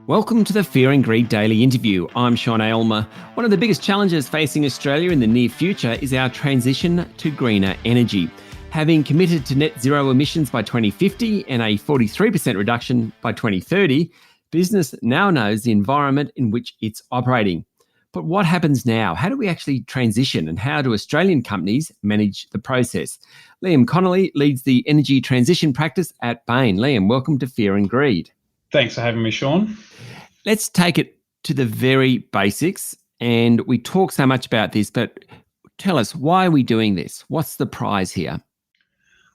Welcome to the Fear and Greed Daily Interview. I'm Sean Aylmer. One of the biggest challenges facing Australia in the near future is our transition to greener energy. Having committed to net zero emissions by 2050 and a 43% reduction by 2030, business now knows the environment in which it's operating. But what happens now? How do we actually transition, and how do Australian companies manage the process? Liam Connolly leads the energy transition practice at Bain. Liam, welcome to Fear and Greed. Thanks for having me, Sean. Let's take it to the very basics. And we talk so much about this, but tell us, why are we doing this? What's the prize here?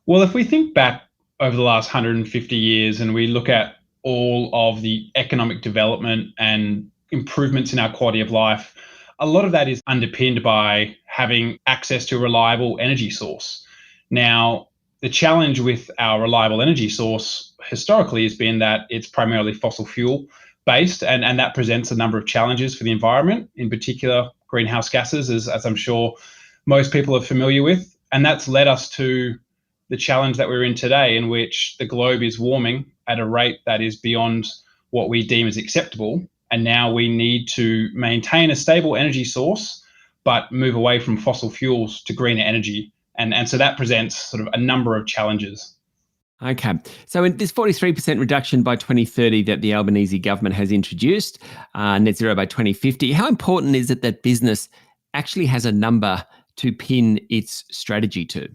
Well, if we think back over the last 150 years and we look at all of the economic development and improvements in our quality of life, a lot of that is underpinned by having access to a reliable energy source. Now, the challenge with our reliable energy source historically has been that it's primarily fossil fuel based, and that presents a number of challenges for the environment, in particular greenhouse gases, as I'm sure most people are familiar with. And that's led us to the challenge that we're in today, in which the globe is warming at a rate that is beyond what we deem as acceptable. And now we need to maintain a stable energy source, but move away from fossil fuels to greener energy. And so that presents sort of a number of challenges. Okay. So in this 43% reduction by 2030 that the Albanese government has introduced, net zero by 2050, how important is it that business actually has a number to pin its strategy to?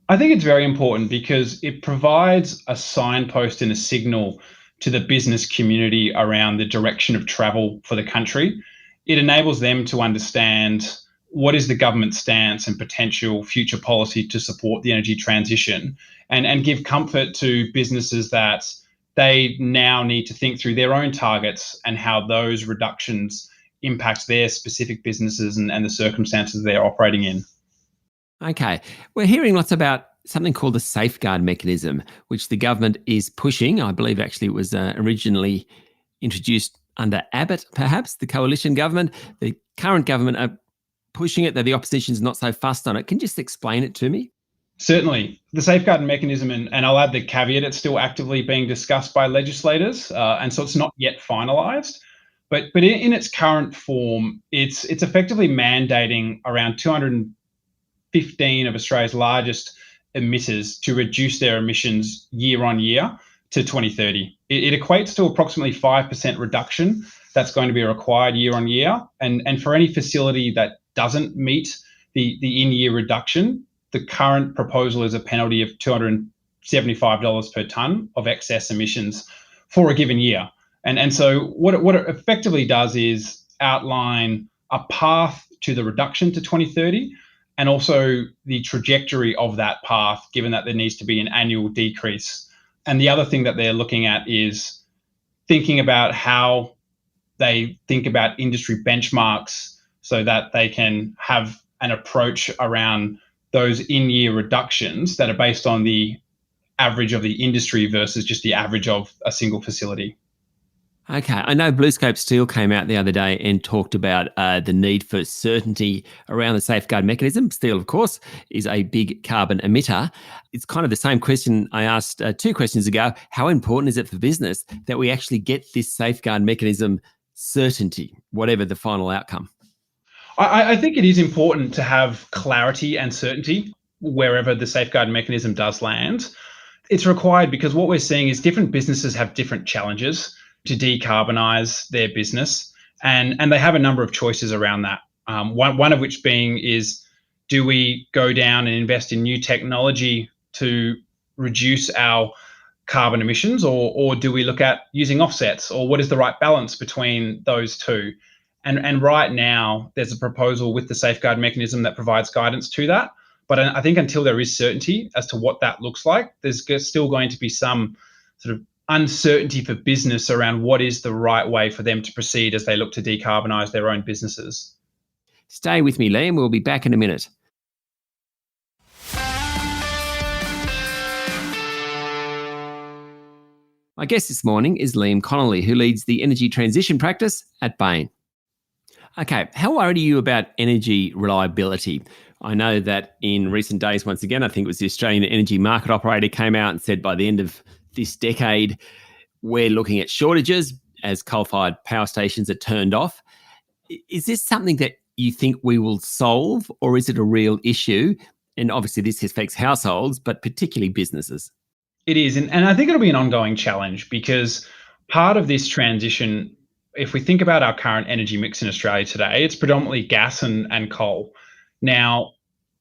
I think it's very important because it provides a signpost and a signal to the business community around the direction of travel for the country. It enables them to understand what is the government's stance and potential future policy to support the energy transition, and give comfort to businesses that they now need to think through their own targets and how those reductions impact their specific businesses and the circumstances they're operating in. Okay. We're hearing lots about something called the safeguard mechanism, which the government is pushing. I believe actually it was originally introduced under Abbott, perhaps, the coalition government. The current government are pushing it, that the opposition's not so fussed on it. Can you just explain it to me? Certainly. The safeguard mechanism, and I'll add the caveat, it's still actively being discussed by legislators, and so it's not yet finalised. But in its current form, it's effectively mandating around 215 of Australia's largest emitters to reduce their emissions year on year to 2030. It equates to approximately 5% reduction that's going to be required year on year. And for any facility that doesn't meet the in-year reduction, the current proposal is a penalty of $275 per tonne of excess emissions for a given year. And so what it effectively does is outline a path to the reduction to 2030, and also the trajectory of that path, given that there needs to be an annual decrease. And the other thing that they're looking at is thinking about how they think about industry benchmarks so that they can have an approach around those in-year reductions that are based on the average of the industry versus just the average of a single facility. Okay. I know BlueScope Steel came out the other day and talked about the need for certainty around the safeguard mechanism. Steel, of course, is a big carbon emitter. It's kind of the same question I asked 2 questions ago. How important is it for business that we actually get this safeguard mechanism certainty, whatever the final outcome? I think it is important to have clarity and certainty wherever the safeguard mechanism does land. It's required because what we're seeing is different businesses have different challenges to decarbonise their business, and they have a number of choices around that. One of which being is, do we go down and invest in new technology to reduce our carbon emissions, or do we look at using offsets, or what is the right balance between those two? And right now, there's a proposal with the safeguard mechanism that provides guidance to that. But I think until there is certainty as to what that looks like, there's still going to be some sort of uncertainty for business around what is the right way for them to proceed as they look to decarbonise their own businesses. Stay with me, Liam. We'll be back in a minute. My guest this morning is Liam Connolly, who leads the energy transition practice at Bain. Okay, how worried are you about energy reliability? I know that in recent days, once again, I think it was the Australian Energy Market Operator came out and said by the end of this decade, we're looking at shortages. as coal-fired power stations are turned off. Is this something that you think we will solve, or is it a real issue? And obviously this affects households, but particularly businesses. It is. And I think it'll be an ongoing challenge because part of this transition, if we think about our current energy mix in Australia today, it's predominantly gas and coal. Now,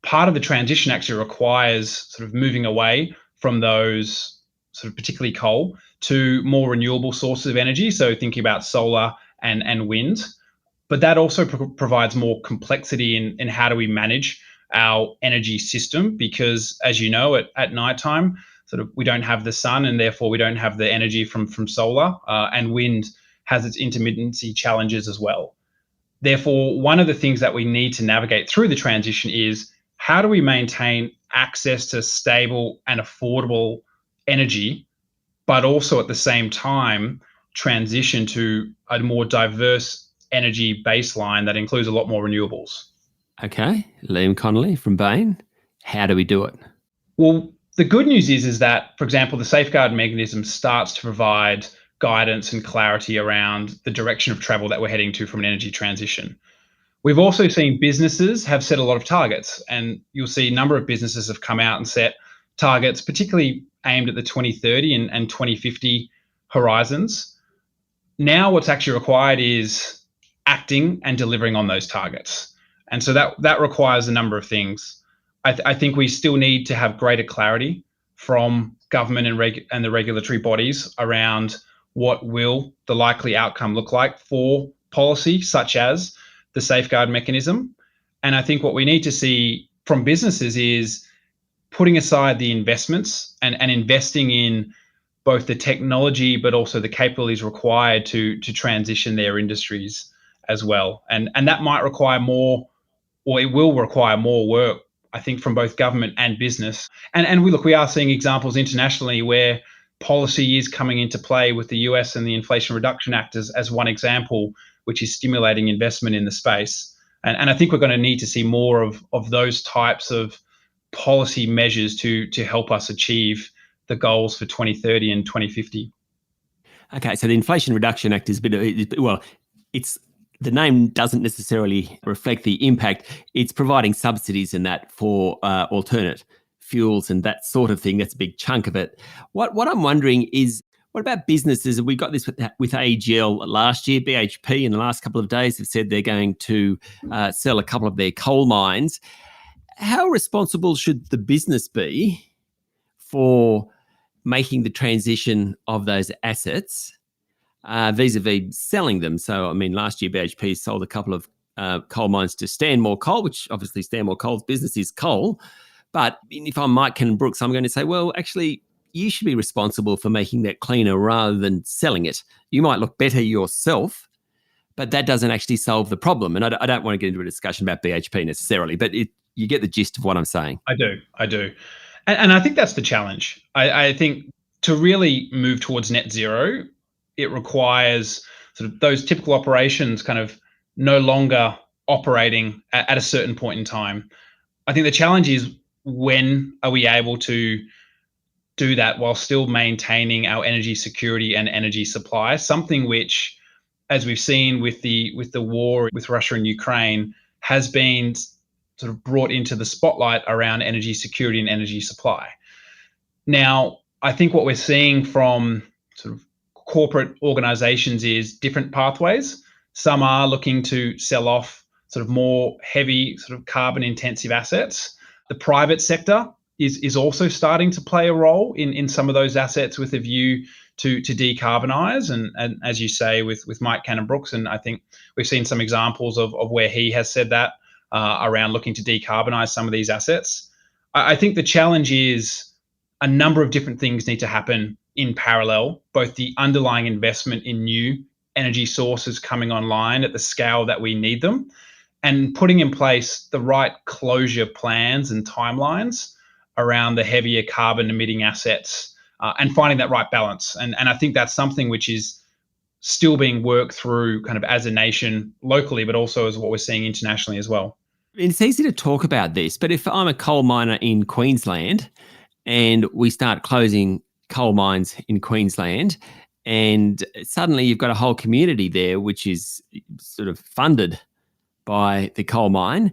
part of the transition actually requires sort of moving away from those sort of particularly coal to more renewable sources of energy. So thinking about solar and wind. But that also provides more complexity in how do we manage our energy system because, as you know, at nighttime, sort of we don't have the sun and therefore we don't have the energy from solar, and wind has its intermittency challenges as well. Therefore, one of the things that we need to navigate through the transition is how do we maintain access to stable and affordable energy, but also at the same time transition to a more diverse energy baseline that includes a lot more renewables. Okay, Liam Connolly from Bain. How do we do it? Well, the good news is that, for example, the safeguard mechanism starts to provide guidance and clarity around the direction of travel that we're heading to from an energy transition. We've also seen businesses have set a lot of targets, and you'll see a number of businesses have come out and set targets, particularly aimed at the 2030 and 2050 horizons. Now what's actually required is acting and delivering on those targets. And so that requires a number of things. I think we still need to have greater clarity from government and the regulatory bodies around what will the likely outcome look like for policy, such as the safeguard mechanism. And I think what we need to see from businesses is putting aside the investments and investing in both the technology but also the capabilities required to transition their industries as well. And that might require more, or it will require more work, I think, from both government and business. And we are seeing examples internationally where policy is coming into play with the US and the Inflation Reduction Act as one example, which is stimulating investment in the space. And I think we're going to need to see more of those types of policy measures to help us achieve the goals for 2030 and 2050. Okay, so the Inflation Reduction Act is it's the name doesn't necessarily reflect the impact. It's providing subsidies in that for alternate fuels and that sort of thing. That's a big chunk of it. What I'm wondering is, what about businesses? We got this with AGL last year. BHP in the last couple of days have said they're going to sell a couple of their coal mines. How responsible should the business be for making the transition of those assets vis-a-vis selling them? So, I mean, last year BHP sold a couple of coal mines to Stanmore Coal, which obviously Stanmore Coal's business is coal. But if I'm Mike Cannon-Brookes, I'm going to say, well, actually, you should be responsible for making that cleaner rather than selling it. You might look better yourself, but that doesn't actually solve the problem. And I don't want to get into a discussion about BHP necessarily, but you get the gist of what I'm saying. I do. And I think that's the challenge. I think to really move towards net zero, it requires sort of those typical operations kind of no longer operating at a certain point in time. I think the challenge is, when are we able to do that while still maintaining our energy security and energy supply? Something which, as we've seen with the war with Russia and Ukraine, has been sort of brought into the spotlight around energy security and energy supply. Now, I think what we're seeing from sort of corporate organizations is different pathways. Some are looking to sell off sort of more heavy, sort of carbon intensive assets. The private sector is also starting to play a role in some of those assets with a view to decarbonize. And as you say, with Mike Cannon-Brookes, and I think we've seen some examples of where he has said that around looking to decarbonize some of these assets. I think the challenge is a number of different things need to happen in parallel, both the underlying investment in new energy sources coming online at the scale that we need them, and putting in place the right closure plans and timelines around the heavier carbon emitting assets, and finding that right balance. And I think that's something which is still being worked through kind of as a nation locally, but also as what we're seeing internationally as well. It's easy to talk about this, but if I'm a coal miner in Queensland and we start closing coal mines in Queensland and suddenly you've got a whole community there which is sort of funded by the coal mine.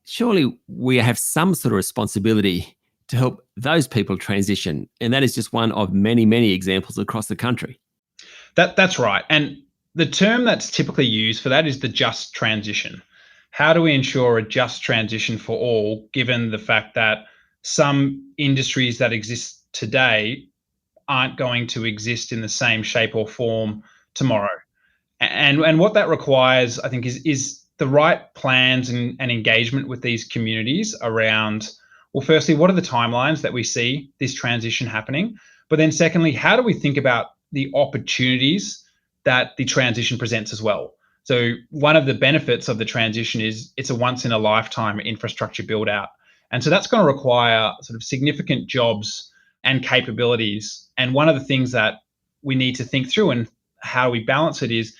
Surely we have some sort of responsibility to help those people transition. And that is just one of many, many examples across the country. That's right. And the term that's typically used for that is the just transition. How do we ensure a just transition for all, given the fact that some industries that exist today aren't going to exist in the same shape or form tomorrow? And what that requires, I think, is the right plans and engagement with these communities around, well, firstly, what are the timelines that we see this transition happening? But then secondly, how do we think about the opportunities that the transition presents as well? So one of the benefits of the transition is it's a once in a lifetime infrastructure build out. And so that's going to require sort of significant jobs and capabilities. And one of the things that we need to think through and how we balance it is,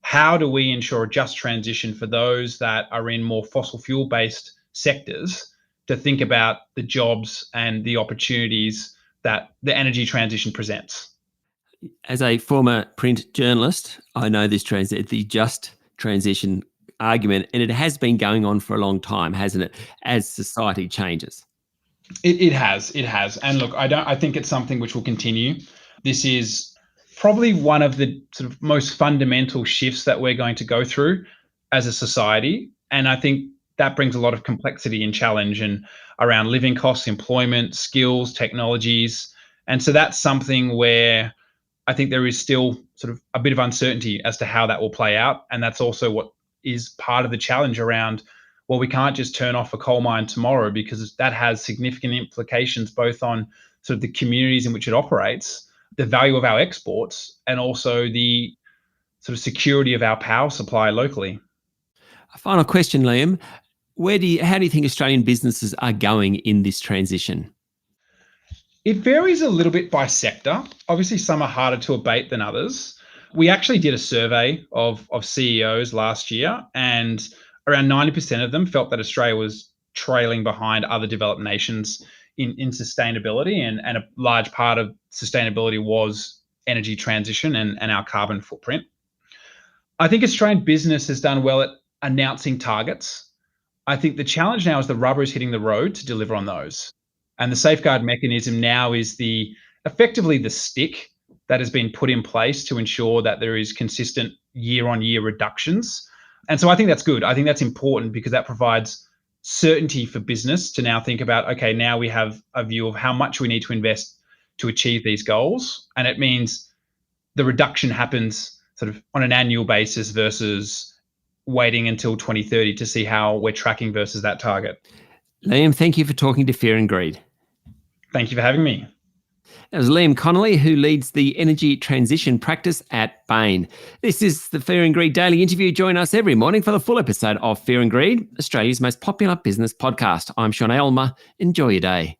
how do we ensure a just transition for those that are in more fossil fuel based sectors to think about the jobs and the opportunities that the energy transition presents? As a former print journalist, I know the just transition argument, and it has been going on for a long time, hasn't it, as society changes? It has. And look, I think it's something which will continue. This is probably one of the sort of most fundamental shifts that we're going to go through as a society. And I think that brings a lot of complexity and challenge and around living costs, employment, skills, technologies. And so that's something where I think there is still sort of a bit of uncertainty as to how that will play out. And that's also what is part of the challenge around, well, we can't just turn off a coal mine tomorrow, because that has significant implications both on sort of the communities in which it operates, the value of our exports, and also the sort of security of our power supply locally. A final question, Liam. How do you think Australian businesses are going in this transition? It varies a little bit by sector. Obviously, some are harder to abate than others. We actually did a survey of CEOs last year, and around 90% of them felt that Australia was trailing behind other developed nations in sustainability, and a large part of sustainability was energy transition and our carbon footprint. I think Australian business has done well at announcing targets. I think the challenge now is the rubber is hitting the road to deliver on those. And the safeguard mechanism now is effectively the stick that has been put in place to ensure that there is consistent year-on-year reductions. And so I think that's good. I think that's important, because that provides certainty for business to now think about, okay, now we have a view of how much we need to invest to achieve these goals. And it means the reduction happens sort of on an annual basis versus waiting until 2030 to see how we're tracking versus that target. Liam, thank you for talking to Fear and Greed. Thank you for having me. That was Liam Connolly, who leads the energy transition practice at Bain. This is the Fear and Greed Daily Interview. Join us every morning for the full episode of Fear and Greed, Australia's most popular business podcast. I'm Sean Aylmer. Enjoy your day.